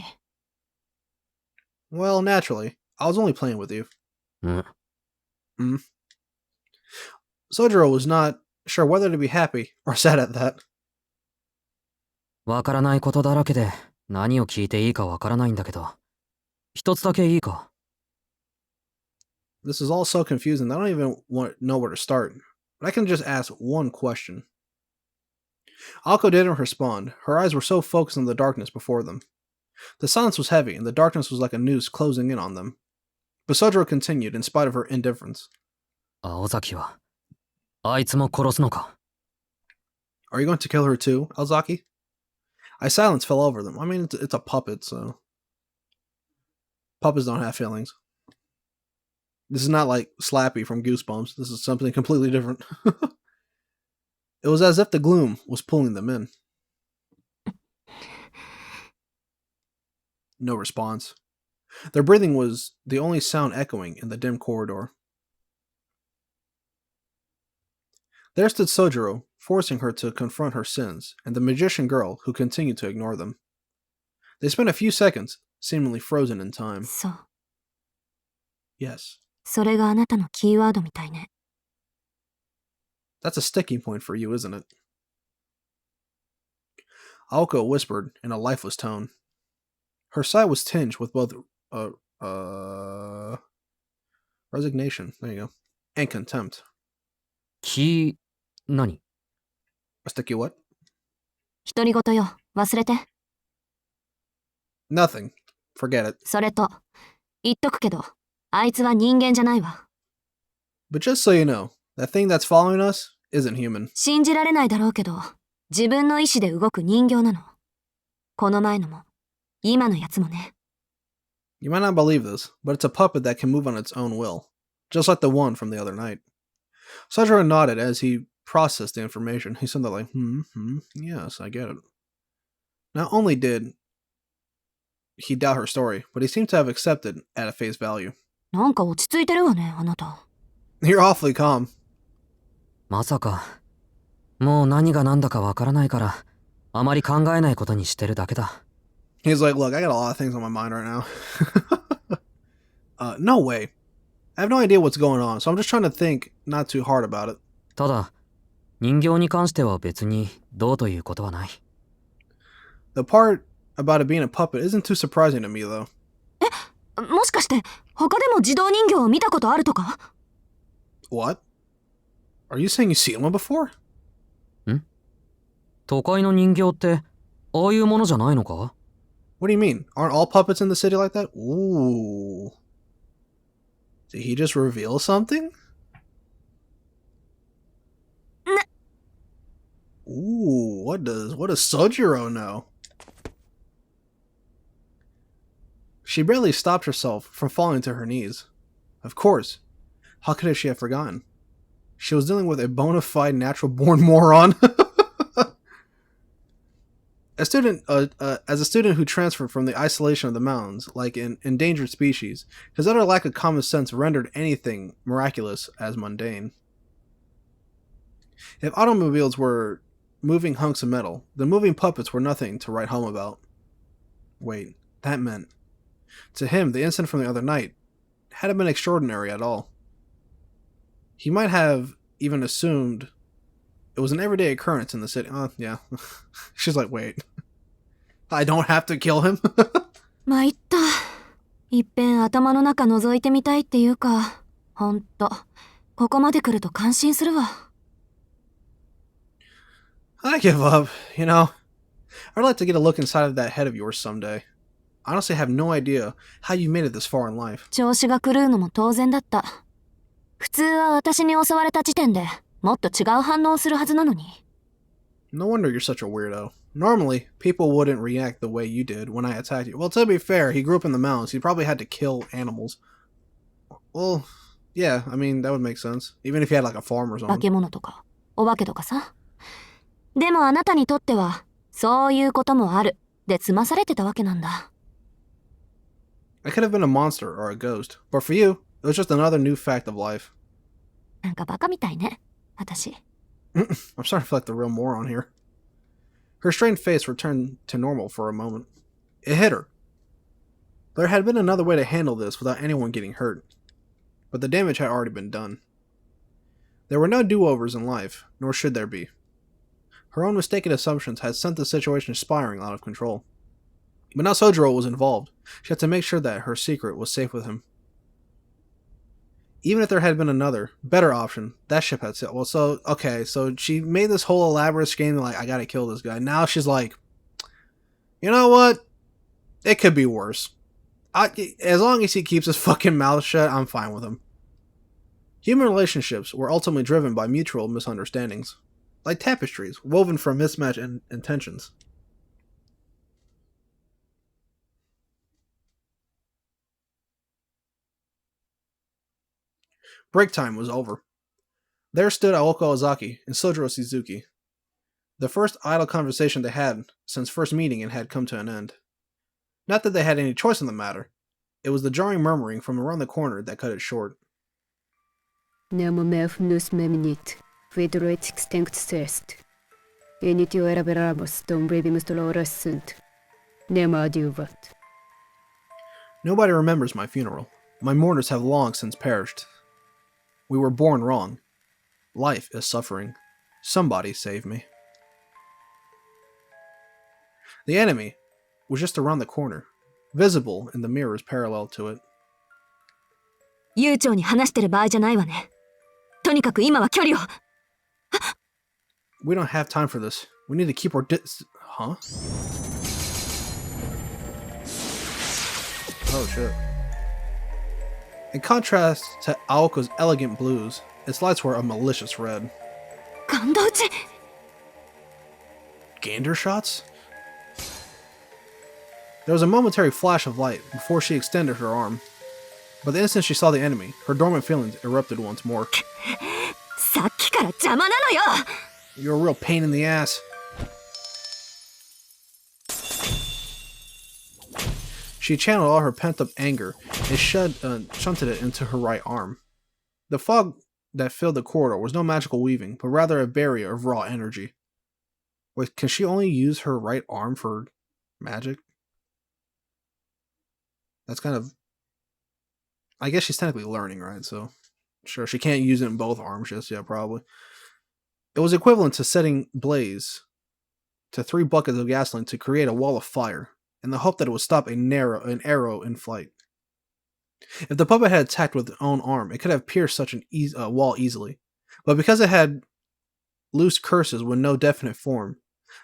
Well, naturally. I was only playing with you. Sojiro was not sure whether to be happy or sad at that. わからないことだらけで何を聞いていいかわからないんだけど、一つだけいいか。This is all so confusing that I don't even know where to start. But I can just ask one question. Aoko didn't respond. Her eyes were so focused on the darkness before them. The silence was heavy, and the darkness was like a noose closing in on them. But Sojiro continued, in spite of her indifference. 青崎は、あいつも殺すのか。Are you going to kill her too, Alzaki? Silence fell over them. I mean, it's a puppet, so... Puppets don't have feelings. This is not like Slappy from Goosebumps. This is something completely different. It was as if the gloom was pulling them in. No response. Their breathing was the only sound echoing in the dim corridor. There stood Sojiro, forcing her to confront her sins, and the magician girl who continued to ignore them. They spent a few seconds, seemingly frozen in time. そう。Yes. それがあなたのキーワードみたいね。That's a sticking point for you, isn't it? Aoko whispered in a lifeless tone. Her sigh was tinged with both resignation, there you go, and contempt. 何？ A sticky what? 独り言よ。忘れて。Nothing. Forget it. それと、言っとくけど、あいつは人間じゃないわ。But just so you know, that thing that's following us isn't human. 信じられないだろうけど、自分の意志で動く人形なの。この前のも、今のやつもね。You might not believe this, but it's a puppet that can move on its own will, just like the one from the other night. Sojiro nodded as he processed the information. He sounded like, yes, I get it. Not only did he doubt her story, but he seemed to have accepted at a face value. なんか落ち着いてるわね、あなた。You're awfully calm. まさか、もう何が何だかわからないから、あまり考えないことにしてるだけだ。He's like, look, I got a lot of things on my mind right now. No way. I have no idea what's going on, so I'm just trying to think not too hard about it. ただ、人形に関しては別にどうということはない。The part about it being a puppet isn't too surprising to me, though. もしかして、他でも自動人形を見たことあるとか？ What? Are you saying you've seen one before? 都会の人形って、ああいうものじゃないのか？ What do you mean? Aren't all puppets in the city like that? Ooh. Did he just reveal something? Ooh, what does Sojiro know? She barely stopped herself from falling to her knees. Of course. How could she have forgotten? She was dealing with a bona fide natural-born moron. As a student who transferred from the isolation of the mountains, like an endangered species, his utter lack of common sense rendered anything miraculous as mundane. If automobiles were moving hunks of metal, then moving puppets were nothing to write home about. Wait, that meant... To him, the incident from the other night hadn't been extraordinary at all. He might have even assumed it was an everyday occurrence in the city. Yeah. She's like, wait. I don't have to kill him? 参った。いっぺん頭の中覗いてみたいっていうか、ほんと、ここまで来ると感心するわ。I give up, you know. I'd like to get a look inside of that head of yours someday. I honestly have no idea how you made it this far in life. 調子が狂うのも当然だった。普通は私に襲われた時点でもっと違う反応をするはずなのに。No wonder you're such a weirdo. Normally, people wouldn't react the way you did when I attacked you. Well, to be fair, he grew up in the mountains. He probably had to kill animals. Well, yeah, I mean, that would make sense. Even if he had like a farm or something. 化け物とか、お化けとかさ。でもあなたにとっては、そういうこともある。で済まされてたわけなんだ。I could have been a monster or a ghost. But for you, it was just another new fact of life. なんかバカみたいね、私。I'm starting to feel like the real moron here. Her strained face returned to normal for a moment. It hit her. There had been another way to handle this without anyone getting hurt. But the damage had already been done. There were no do-overs in life, nor should there be. Her own mistaken assumptions had sent the situation spiraling out of control. But now Sojiro was involved. She had to make sure that her secret was safe with him. Even if there had been another, better option, that ship had sailed. Well, so she made this whole elaborate scheme, like, I gotta kill this guy. Now she's like, you know what? It could be worse. As long as he keeps his fucking mouth shut, I'm fine with him. Human relationships were ultimately driven by mutual misunderstandings, like tapestries woven from mismatched intentions. Break time was over. There stood Aoka Ozaki and Sojiro Suzuki. The first idle conversation they had since first meeting and had come to an end. Not that they had any choice in the matter. It was the jarring murmuring from around the corner that cut it short. Nemo meuf nus meminit, vidroit extinct sest. Initio eraberamos dom brevimus dolores sunt. Nemo adiuvat. Nobody remembers my funeral. My mourners have long since perished. We were born wrong. Life is suffering. Somebody save me. The enemy was just around the corner, visible in the mirrors parallel to it. 悠長に話してる場合じゃないわね。とにかく今は距離を。We don't have time for this. We need to keep our Huh? Oh shit. In contrast to Aoka's elegant blues, its lights were a malicious red. 感動打ち。Gander shots? There was a momentary flash of light before she extended her arm. But the instant she saw the enemy, her dormant feelings erupted once more. さっきから邪魔なのよ。 You're a real pain in the ass. She channeled all her pent-up anger and shunted it into her right arm. The fog that filled the corridor was no magical weaving, but rather a barrier of raw energy. Wait, can she only use her right arm for magic? That's kind of... I guess she's technically learning, right? So, sure, she can't use it in both arms just yet, probably. It was equivalent to setting blaze to 3 buckets of gasoline to create a wall of fire, in the hope that it would stop an arrow in flight. If the puppet had attacked with its own arm, it could have pierced such a wall easily. But because it had loose curses with no definite form,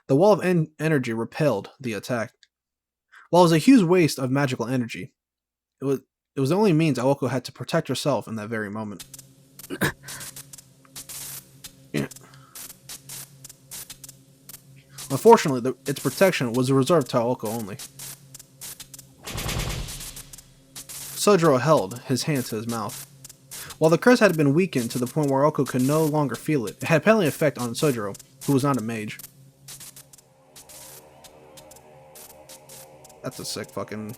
The wall of energy repelled the attack. While it was a huge waste of magical energy, it was the only means Aoko had to protect herself in that very moment. Yeah. Unfortunately, its protection was reserved to Aoko only. Sojiro held his hand to his mouth. While the curse had been weakened to the point where Aoko could no longer feel it, it had apparently effect on Sojiro, who was not a mage. That's a sick fucking...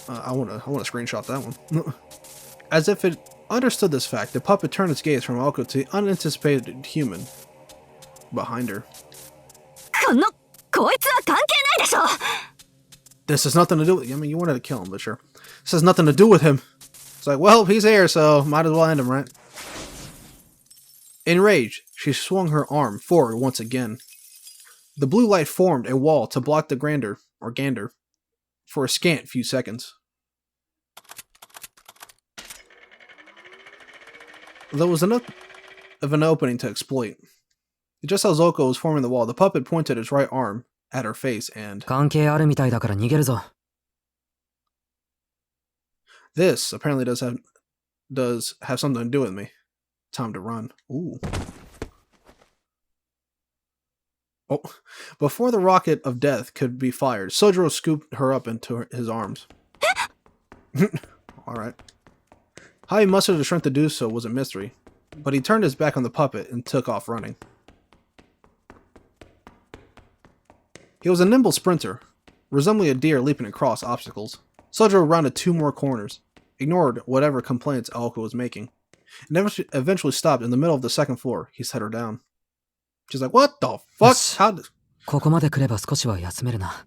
I wanna screenshot that one. As if it understood this fact, the puppet turned its gaze from Aoko to the unanticipated human behind her. This has nothing to do with... I mean, you wanted to kill him, but sure. This has nothing to do with him. It's like, well, he's here, so might as well end him, right? Enraged, she swung her arm forward once again. The blue light formed a wall to block the gander for a scant few seconds. There was enough of an opening to exploit. Just as Aoko was forming the wall, the puppet pointed his right arm at her face and... 関係あるみたいだから逃げるぞ。 This apparently does have something to do with me. Time to run. Ooh. Oh, before the rocket of death could be fired, Sojiro scooped her up into his arms. Alright. How he mustered the strength to do so was a mystery, but he turned his back on the puppet and took off running. He was a nimble sprinter, resembling a deer leaping across obstacles. Sojiro rounded 2 more corners, ignored whatever complaints Aoko was making, and eventually stopped in the middle of the 2nd floor. He set her down. She's like, what the fuck? How? ここまで来れば少しは休めるな。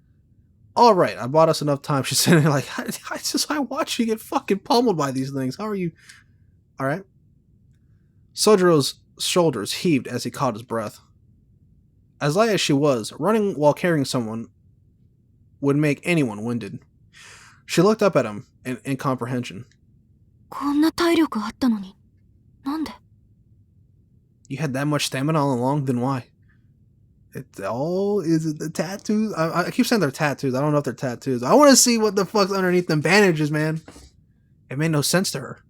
Alright, I bought us enough time. She's sitting there like, I watch you get fucking pummeled by these things. How are you? Alright. Sojiro's shoulders heaved as he caught his breath. As light as she was, running while carrying someone would make anyone winded. She looked up at him in incomprehension. こんな体力あったのに、なんで? You had that much stamina all along? Then why? Is it the tattoos? I keep saying they're tattoos. I don't know if they're tattoos. I want to see what the fuck's underneath them bandages, man. It made no sense to her.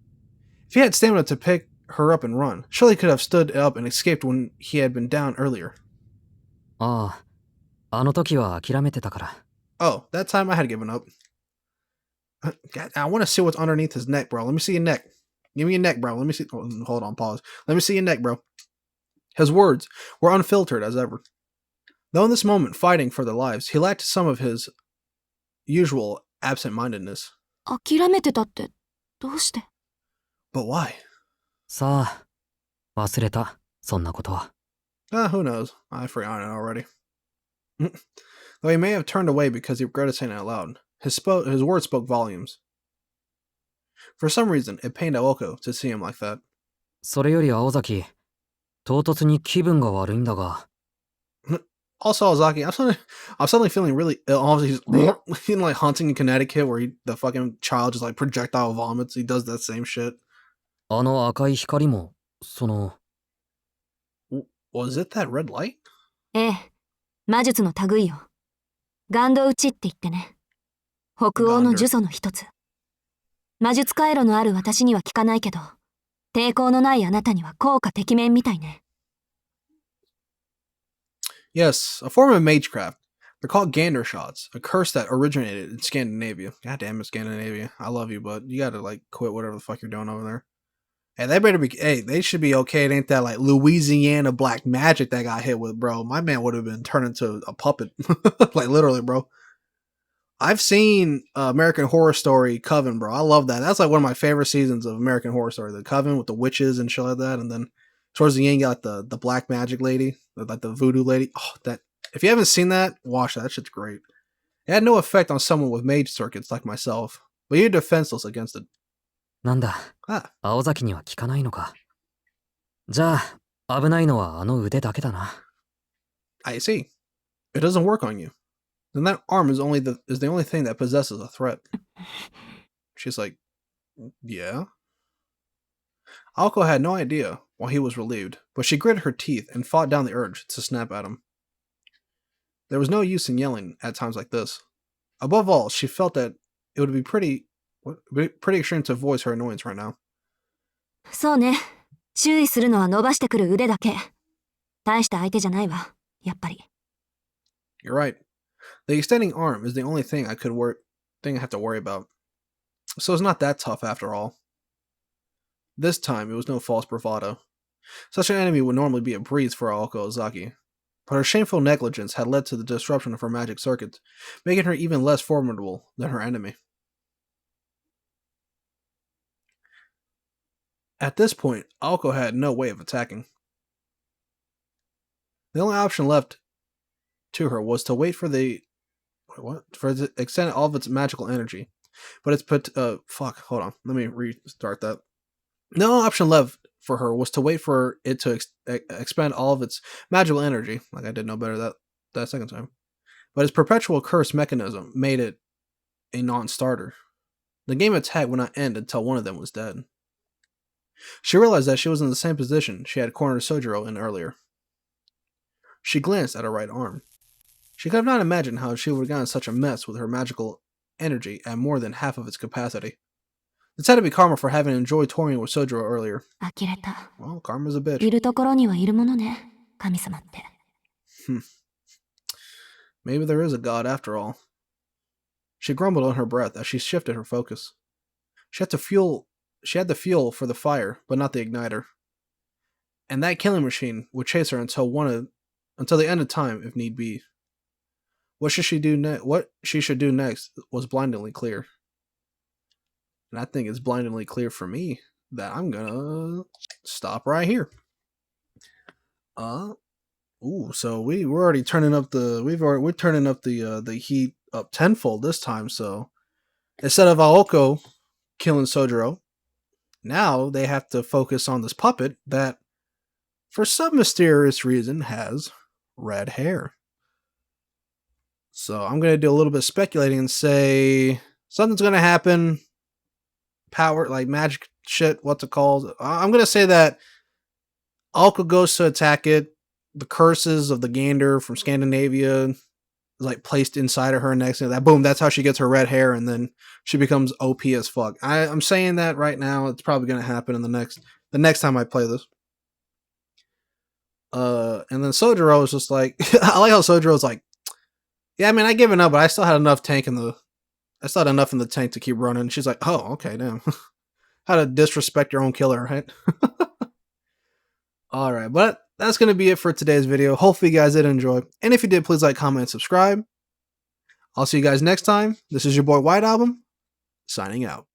If he had stamina to pick her up and run, surely he could have stood up and escaped when he had been down earlier. ああ、あの時は諦めてたから。 Oh, that time I had given up. God, I want to see what's underneath his neck, bro. Let me see your neck. Give me your neck, bro. Let me see. Oh, hold on, pause. Let me see your neck, bro. His words were unfiltered as ever. Though in this moment, fighting for their lives, he lacked some of his usual absent-mindedness. 諦めてたって、どうして? But why? さあ、忘れた、そんなことは。 Who knows? I've forgotten it already. Though he may have turned away because he regretted saying it out loud, his words spoke volumes. For some reason, it pained Aoko to see him like that. それより青崎、唐突に気分が悪いんだが。 Also, Ozaki, I'm suddenly feeling really ill. Obviously, he's like Haunting in Connecticut, where the fucking child just like projectile vomits. He does that same shit. あの赤い光も、その... Was it that red light? ええ、魔術の類よ。ガンド打ちって言ってね。北欧の呪詛の一つ。魔術回路のある私には効かないけど、抵抗のないあなたには効果てきめんみたいね。Yes, a form of magecraft. They're called gander shots, a curse that originated in Scandinavia. God damn it, Scandinavia. I love you, but you gotta like quit whatever the fuck you're doing over there. Hey, they better be. Hey, they should be okay. It ain't that like Louisiana black magic that got hit with, bro. My man would have been turned into a puppet, like literally, bro. I've seen American Horror Story Coven, bro. I love that. That's like one of my favorite seasons of American Horror Story. The Coven with the witches and shit like that, and then towards the end, you got the black magic lady, like the voodoo lady. Oh, that if you haven't seen that, watch that. That shit's great. It had no effect on someone with mage circuits like myself, but you're defenseless against it. なんだ、青崎には効かないのか。じゃあ、危ないのはあの腕だけだな。I see. It doesn't work on you. Then that arm is the only thing that possesses a threat. She's like, yeah. Aoko had no idea why he was relieved, but she gritted her teeth and fought down the urge to snap at him. There was no use in yelling at times like this. Above all, she felt that it would be pretty extreme to voice her annoyance right now. そうね。注意するのは伸ばしてくる腕だけ。大した相手じゃないわ、やっぱり。You're right. The extending arm is the only thing I have to worry about. So it's not that tough after all. This time, it was no false bravado. Such an enemy would normally be a breeze for Aoko Ozaki, but her shameful negligence had led to the disruption of her magic circuit, making her even less formidable than her enemy. At this point, Aoko had no way of attacking. The only option left to her was to wait for it to extend all of its magical energy. But it's hold on. Let me restart that. The only option left for her was to wait for it to expend all of its magical energy. Like I did no better that second time. But its perpetual curse mechanism made it a non-starter. The game of tag would not end until one of them was dead. She realized that she was in the same position she had cornered Sojiro in earlier. She glanced at her right arm. She could have not imagined how she would have gotten such a mess with her magical energy at more than half of its capacity. This had to be karma for having enjoyed touring with Sojiro earlier. 呆れた。 Well, karma's a bitch. いるところにはいるものね、神様って。Maybe there is a god after all. She grumbled on her breath as she shifted her focus. She had the fuel for the fire, but not the igniter. And that killing machine would chase her until the end of time, if need be. What she should do next was blindingly clear. And I think it's blindingly clear for me that I'm gonna stop right here. So we're already turning up the heat up tenfold this time. So instead of Aoko killing Sojiro, now they have to focus on this puppet that, for some mysterious reason, has red hair. So I'm gonna do a little bit of speculating and say something's gonna happen. Power, like magic shit, what's it called? I'm gonna say that Aoko goes to attack it. The curses of the gander from Scandinavia is like placed inside of her next to that. Boom, that's how she gets her red hair, and then she becomes OP as fuck. I'm saying that right now. It's probably gonna happen in the next time I play this. And then Sojiro is just like I like how Sojiro's like, yeah, I mean, I given up, but I still had enough in the tank to keep running. She's like, oh, okay, damn. How to disrespect your own killer, right? Alright, but that's going to be it for today's video. Hopefully you guys did enjoy. And if you did, please like, comment, and subscribe. I'll see you guys next time. This is your boy White Album, signing out.